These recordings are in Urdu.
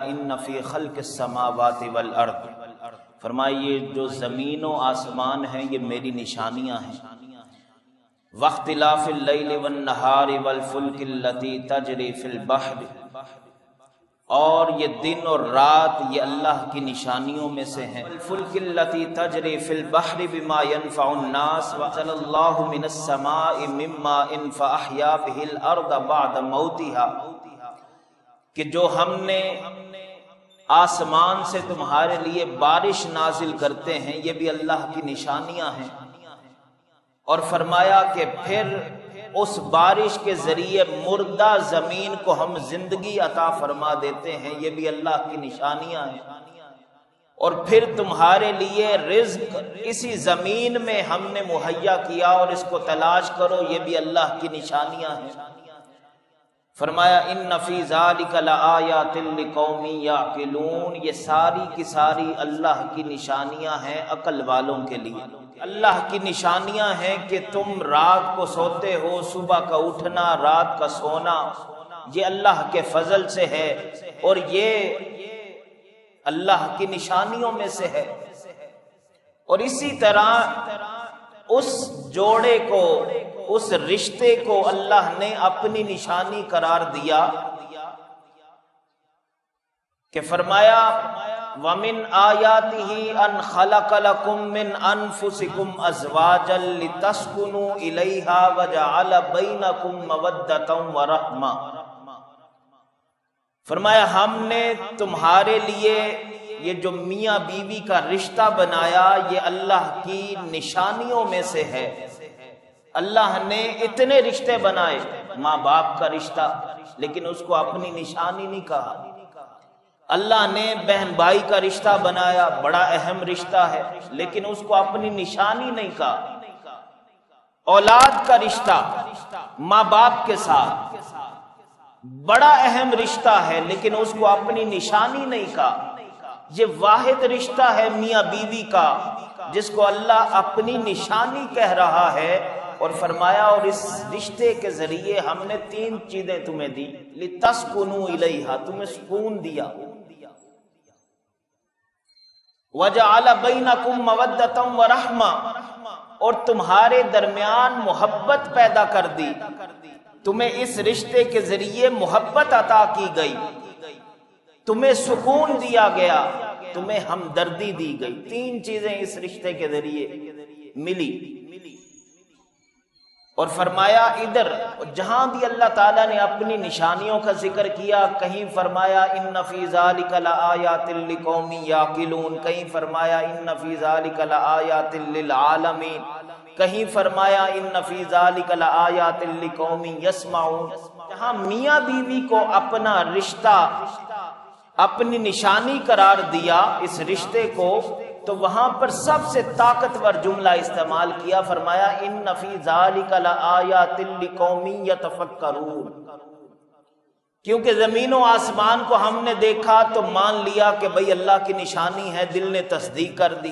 ان فی خلق السماوات والارض، فرمائیے جو زمین و آسمان ہیں یہ میری نشانیاں ہیں۔ واختلاف اللیل والنہار والفلک التی تجری فی البحر، اور یہ دن اور رات یہ اللہ کی نشانیوں میں سے ہیں۔ الفلک التی تجری فی البحر بما ينفع الناس وانزل اللہ من السماء من ماء فاحیا به الارض بعد موتها، کہ جو ہم نے آسمان سے تمہارے لیے بارش نازل کرتے ہیں یہ بھی اللہ کی نشانیاں ہیں، اور فرمایا کہ پھر اس بارش کے ذریعے مردہ زمین کو ہم زندگی عطا فرما دیتے ہیں، یہ بھی اللہ کی نشانیاں ہیں، اور پھر تمہارے لیے رزق اسی زمین میں ہم نے مہیا کیا اور اس کو تلاش کرو، یہ بھی اللہ کی نشانیاں ہیں۔ فرمایا ان فی ذلک لآیات لقوم یعقلون، یہ ساری کی ساری اللہ کی نشانیاں ہیں عقل والوں کے لیے۔ اللہ کی نشانیاں ہیں کہ تم رات کو سوتے ہو، صبح کا اٹھنا، رات کا سونا، یہ اللہ کے فضل سے ہے، اور یہ اللہ کی نشانیوں میں سے ہے۔ اور اسی طرح اس جوڑے کو، اس رشتے کو اللہ نے اپنی نشانی قرار دیا کہ فرمایا وَمِنْ آيَاتِهِ أَنْ خَلَقَ لَكُم مِّنْ أَنفُسِكُمْ أَزْوَاجًا لِتَسْكُنُوا إِلَيْهَا وَجَعَلَ بَيْنَكُم مَّوَدَّةً وَرَحْمَةً، فرمایا ہم نے تمہارے لیے یہ جو میاں بیوی کا رشتہ بنایا یہ اللہ کی نشانیوں میں سے ہے۔ اللہ نے اتنے رشتے بنائے، ماں باپ کا رشتہ، لیکن اس کو اپنی نشانی نہیں کہا۔ اللہ نے بہن بھائی کا رشتہ بنایا، بڑا اہم رشتہ ہے، لیکن اس کو اپنی نشانی نہیں کہا۔ اولاد کا رشتہ ماں باپ کے ساتھ بڑا اہم رشتہ ہے، لیکن اس کو اپنی نشانی نہیں کہا۔ یہ واحد رشتہ ہے میاں بیوی کا جس کو اللہ اپنی نشانی کہہ رہا ہے، اور فرمایا اور اس رشتے کے ذریعے ہم نے تین چیزیں تمہیں دی، لِتَسْكُنُوا إِلَيْهَا، تمہیں سکون دیا، وَجَعَلَ بَيْنَكُم مَّوَدَّةً وَرَحْمَةً، اور تمہارے درمیان محبت پیدا کر دی، تمہیں اس رشتے کے ذریعے محبت عطا کی گئی، تمہیں سکون دیا گیا، تمہیں ہمدردی دی گئی۔ تین چیزیں اس رشتے کے ذریعے ملی۔ اور فرمایا ادھر جہاں بھی اللہ تعالیٰ نے اپنی نشانیوں کا ذکر کیا، کہیں فرمایا ان فی ذلک لآیات لقوم یعقلون، کہیں فرمایا ان فی ذلک لآیات للعالمین، کہیں فرمایا ان فی ذلک لآیات لقوم یسمعون۔ جہاں میاں بیوی کو اپنا رشتہ، اپنی نشانی قرار دیا اس رشتے کو، تو وہاں پر سب سے طاقتور جملہ استعمال کیا، فرمایا ان فی ذالک لآیات لقوم یتفکرون، کیونکہ زمین و آسمان کو ہم نے دیکھا تو مان لیا کہ بھئی اللہ کی نشانی ہے، دل نے تصدیق کر دی۔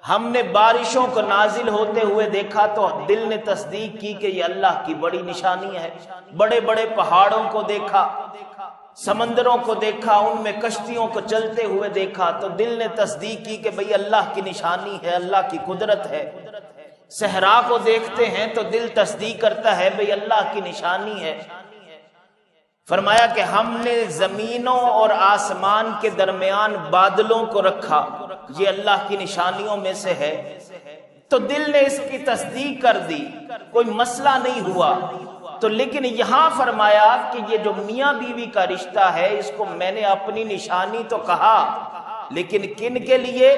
ہم نے بارشوں کو نازل ہوتے ہوئے دیکھا تو دل نے تصدیق کی کہ یہ اللہ کی بڑی نشانی ہے۔ بڑے بڑے پہاڑوں کو دیکھا، سمندروں کو دیکھا، ان میں کشتیوں کو چلتے ہوئے دیکھا تو دل نے تصدیق کی کہ بھئی اللہ کی نشانی ہے، اللہ کی قدرت ہے۔ صحرا کو دیکھتے ہیں تو دل تصدیق کرتا ہے بھئی اللہ کی نشانی ہے۔ فرمایا کہ ہم نے زمینوں اور آسمان کے درمیان بادلوں کو رکھا، یہ اللہ کی نشانیوں میں سے ہے، تو دل نے اس کی تصدیق کر دی، کوئی مسئلہ نہیں ہوا۔ تو لیکن یہاں فرمایا کہ یہ جو میاں بیوی کا رشتہ ہے اس کو میں نے اپنی نشانی تو کہا، لیکن کن کے لیے؟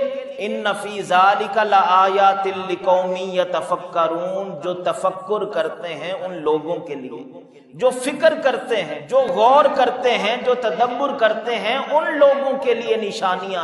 ان فی ذالک لآیات لقوم یتفکرون، جو تفکر کرتے ہیں ان لوگوں کے لیے، جو فکر کرتے ہیں، جو غور کرتے ہیں، جو تدبر کرتے ہیں، ان لوگوں کے لیے نشانیاں